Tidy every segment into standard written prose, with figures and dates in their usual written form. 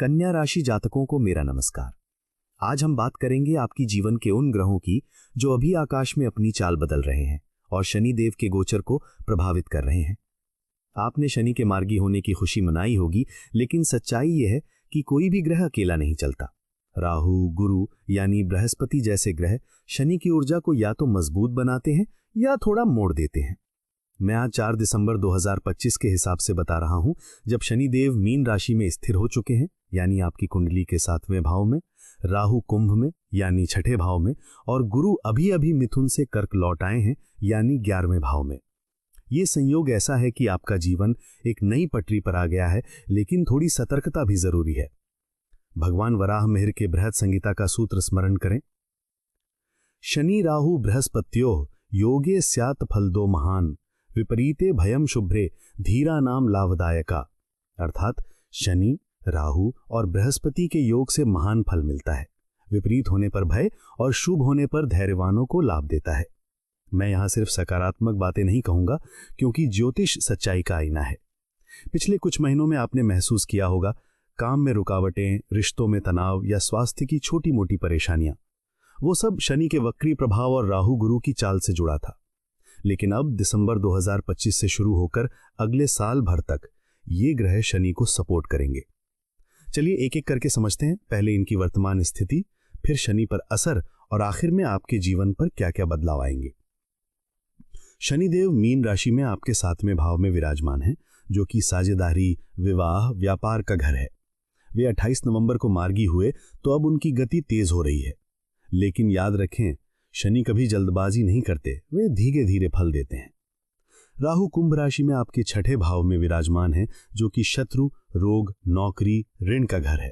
कन्या राशि जातकों को मेरा नमस्कार। आज हम बात करेंगे आपकी जीवन के उन ग्रहों की जो अभी आकाश में अपनी चाल बदल रहे हैं और शनि देव के गोचर को प्रभावित कर रहे हैं। आपने शनि के मार्गी होने की खुशी मनाई होगी, लेकिन सच्चाई यह है कि कोई भी ग्रह अकेला नहीं चलता। राहु, गुरु यानी बृहस्पति जैसे ग्रह शनि की ऊर्जा को या तो मजबूत बनाते हैं या थोड़ा मोड़ देते हैं। मैं आज 4 दिसंबर 2025 के हिसाब से बता रहा हूं, जब शनि देव मीन राशि में स्थिर हो चुके हैं, यानी आपकी कुंडली के 7वें भाव में, राहु कुंभ में यानी 6ठे भाव में, और गुरु अभी अभी मिथुन से कर्क लौट आए हैं यानी 11वें भाव में। ये संयोग ऐसा है कि आपका जीवन एक नई पटरी पर आ गया है, लेकिन थोड़ी सतर्कता भी जरूरी है। भगवान वराह मिहिर के बृहद संहिता का सूत्र स्मरण करें। शनि राहु बृहस्पत्योः योगे स्यात् फलदो महान, विपरीते भयम शुभ्रे धीरा नाम लाभदायका। अर्थात शनि, राहु और बृहस्पति के योग से महान फल मिलता है। विपरीत होने पर भय और शुभ होने पर धैर्यवानों को लाभ देता है। मैं यहां सिर्फ सकारात्मक बातें नहीं कहूंगा, क्योंकि ज्योतिष सच्चाई का आईना है। पिछले कुछ महीनों में आपने महसूस किया होगा, काम में रुकावटें, रिश्तों में तनाव या स्वास्थ्य की छोटी मोटी परेशानियां, वो सब शनि के वक्री प्रभाव और राहु गुरु की चाल से जुड़ा था। लेकिन अब दिसंबर 2025 से शुरू होकर अगले साल भर तक ये ग्रह शनि को सपोर्ट करेंगे। चलिए एक एक करके समझते हैं। पहले इनकी वर्तमान स्थिति, फिर शनि पर असर और आखिर में आपके जीवन पर क्या क्या बदलाव आएंगे। शनिदेव मीन राशि में आपके 7वें भाव में विराजमान हैं, जो कि साझेदारी, विवाह, व्यापार का घर है। वे 28 नवंबर को मार्गी हुए, तो अब उनकी गति तेज हो रही है। लेकिन याद रखें, शनि कभी जल्दबाजी नहीं करते, वे धीरे धीरे फल देते हैं। राहु कुंभ राशि में आपके 6ठे भाव में विराजमान है, जो कि शत्रु, रोग, नौकरी, ऋण का घर है।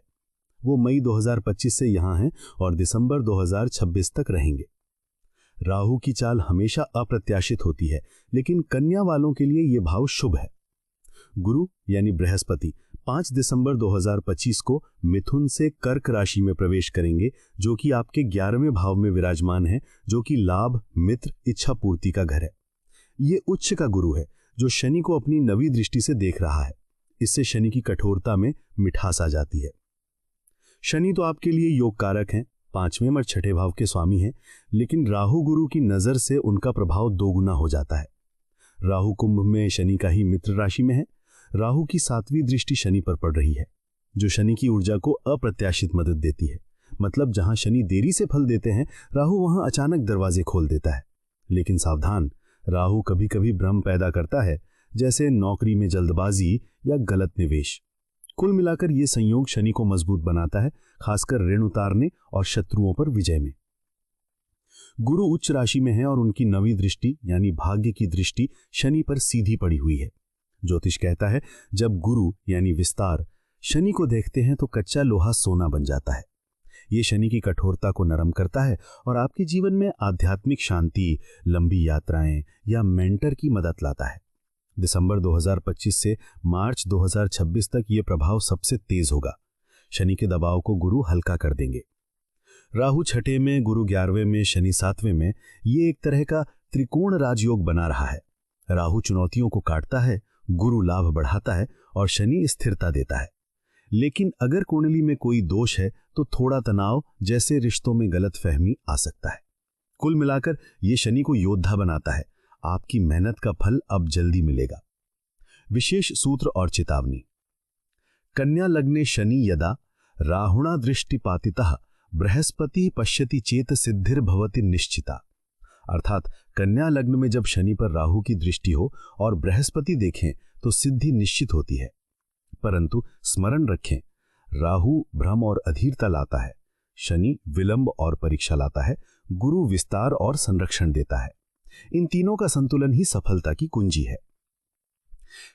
वो मई 2025 से यहां हैं और दिसंबर 2026 तक रहेंगे। राहु की चाल हमेशा अप्रत्याशित होती है, लेकिन कन्या वालों के लिए यह भाव शुभ है। गुरु यानी बृहस्पति 5 दिसंबर 2025 को मिथुन से कर्क राशि में प्रवेश करेंगे, जो कि आपके 11वें भाव में विराजमान है, जो कि लाभ, मित्र, इच्छा पूर्ति का घर है। ये उच्च का गुरु है, जो शनि को अपनी नवी दृष्टि से देख रहा है। इससे शनि की कठोरता में मिठास आ जाती है। शनि तो आपके लिए योग कारक हैं, 5वें और 6ठे भाव के स्वामी हैं, लेकिन राहु गुरु की नजर से उनका प्रभाव दोगुना हो जाता है। राहु कुंभ में शनि का ही मित्र राशि में है। राहु की 7वीं दृष्टि शनि पर पड़ रही है, जो शनि की ऊर्जा को अप्रत्याशित मदद देती है। मतलब जहां शनि देरी से फल देते हैं, राहु वहां अचानक दरवाजे खोल देता है। लेकिन सावधान, राहु कभी कभी भ्रम पैदा करता है, जैसे नौकरी में जल्दबाजी या गलत निवेश। कुल मिलाकर यह संयोग शनि को मजबूत बनाता है, खासकर ऋण उतारने और शत्रुओं पर विजय में। गुरु उच्च राशि में है और उनकी 9वीं दृष्टि यानी भाग्य की दृष्टि शनि पर सीधी पड़ी हुई है। ज्योतिष कहता है, जब गुरु यानी विस्तार शनि को देखते हैं तो कच्चा लोहा सोना बन जाता है। ये शनि की कठोरता को नरम करता है और आपके जीवन में आध्यात्मिक शांति, लंबी यात्राएं या मेंटर की मदद लाता है। दिसंबर 2025 से मार्च 2026 तक ये प्रभाव सबसे तेज होगा। शनि के दबाव को गुरु हल्का कर देंगे। राहु 6ठे में, गुरु 11वें में, शनि 7वें में, ये एक तरह का त्रिकोण राजयोग बना रहा है। राहु चुनौतियों को काटता है, गुरु लाभ बढ़ाता है और शनि स्थिरता देता है। लेकिन अगर कुंडली में कोई दोष है तो थोड़ा तनाव, जैसे रिश्तों में गलतफहमी, आ सकता है। कुल मिलाकर यह शनि को योद्धा बनाता है। आपकी मेहनत का फल अब जल्दी मिलेगा। विशेष सूत्र और चेतावनी। कन्या लग्ने शनि यदा राहुणा दृष्टिपातितः बृहस्पति पश्यति चेत सिद्धिर भवति निश्चिता। अर्थात कन्या लग्न में जब शनि पर राहु की दृष्टि हो और बृहस्पति देखें तो सिद्धि निश्चित होती है। परंतु स्मरण रखें, राहु भ्रम और अधीरता लाता है, शनि विलंब और परीक्षा लाता है, गुरु विस्तार और संरक्षण देता है। इन तीनों का संतुलन ही सफलता की कुंजी है।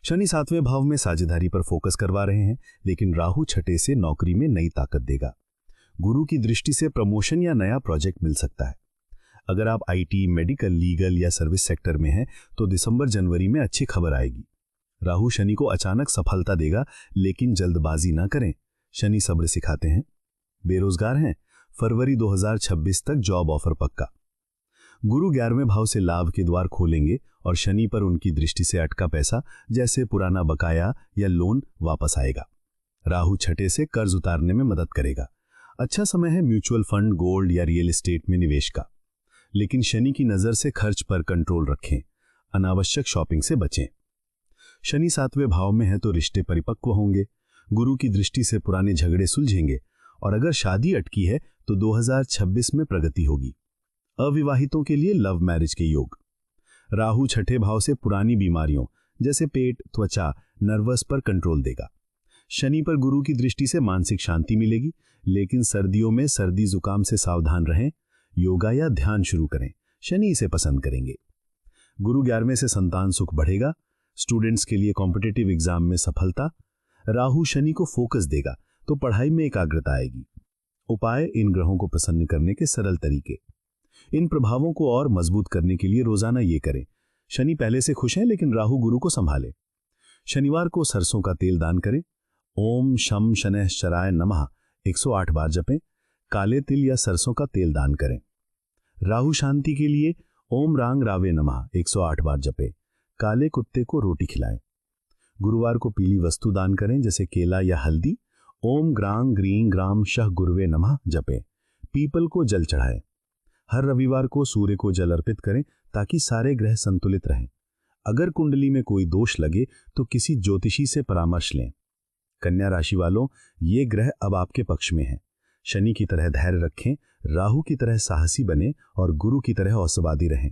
शनि 7वें भाव में साझेदारी पर फोकस करवा रहे हैं, लेकिन राहु 6ठे से नौकरी में नई ताकत देगा। गुरु की दृष्टि से प्रमोशन या नया प्रोजेक्ट मिल सकता है। अगर आप आईटी, मेडिकल, लीगल या सर्विस सेक्टर में हैं तो दिसंबर जनवरी में अच्छी खबर आएगी। राहु शनि को अचानक सफलता देगा, लेकिन जल्दबाजी ना करें। शनि सब्र सिखाते हैं। बेरोजगार हैं, फरवरी 2026 तक जॉब ऑफर पक्का। गुरु 11वें भाव से लाभ के द्वार खोलेंगे और शनि पर उनकी दृष्टि से अटका पैसा, जैसे पुराना बकाया या लोन, वापस आएगा। राहु छठे से कर्ज उतारने में मदद करेगा। अच्छा समय है म्यूचुअल फंड, गोल्ड या रियल एस्टेट में निवेश का। लेकिन शनि की नजर से खर्च पर कंट्रोल रखें, अनावश्यक शॉपिंग से बचें। शनि 7वें भाव में है तो रिश्ते परिपक्व होंगे, गुरु की दृष्टि से पुराने झगड़े सुलझेंगे और अगर शादी अटकी है तो 2026 में प्रगति होगी। अविवाहितों के लिए लव मैरिज के योग। राहु छठे भाव से पुरानी बीमारियों जैसे पेट, त्वचा, नर्वस पर कंट्रोल देगा। शनि पर गुरु की दृष्टि से मानसिक शांति मिलेगी, लेकिन सर्दियों में सर्दी जुकाम से सावधान रहें। योगा या ध्यान शुरू करें, शनि इसे पसंद करेंगे। गुरु 11वें से संतान सुख बढ़ेगा। स्टूडेंट्स के लिए कॉम्पिटिटिव एग्जाम में सफलता। राहु शनि को फोकस देगा तो पढ़ाई में एकाग्रता आएगी। उपाय, इन ग्रहों को प्रसन्न करने के सरल तरीके। इन प्रभावों को और मजबूत करने के लिए रोजाना ये करें। शनि पहले से खुश हैं लेकिन राहु गुरु को संभाले। शनिवार को सरसों का तेल दान करें। ओम शम शनैश्चराय नमः 108 बार जपें। काले तिल या सरसों का तेल दान करें। राहु शांति के लिए ओम रांग रावे नमः 108 बार जपें। काले कुत्ते को रोटी खिलाएं। गुरुवार को पीली वस्तु दान करें जैसे केला या हल्दी। ओम ग्रांग ग्रीं ग्राम शह गुरुवे नमः जपें। पीपल को जल चढ़ाएं। हर रविवार को सूर्य को जल अर्पित करें ताकि सारे ग्रह संतुलित रहें। अगर कुंडली में कोई दोष लगे तो किसी ज्योतिषी से परामर्श लें। कन्या राशि वालों, ये ग्रह अब आपके पक्ष में हैं। शनि की तरह धैर्य रखें, राहु की तरह साहसी बने और गुरु की तरह औसवादी रहें।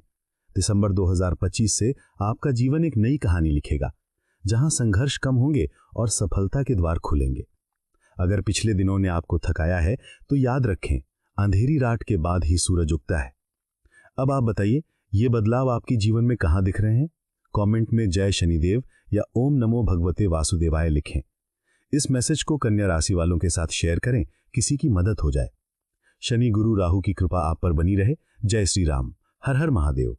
दिसंबर 2025 से आपका जीवन एक नई कहानी लिखेगा, जहां संघर्ष कम होंगे और सफलता के द्वार खुलेंगे। अगर पिछले दिनों ने आपको थकाया है तो याद रखें, अंधेरी रात के बाद ही सूरज उगता है। अब आप बताइए, ये बदलाव आपके जीवन में कहां दिख रहे हैं? कमेंट में जय शनिदेव या ओम नमो भगवते वासुदेवाय लिखें। इस मैसेज को कन्या राशि वालों के साथ शेयर करें, किसी की मदद हो जाए। शनि गुरु राहु की कृपा आप पर बनी रहे। जय श्री राम। हर हर महादेव।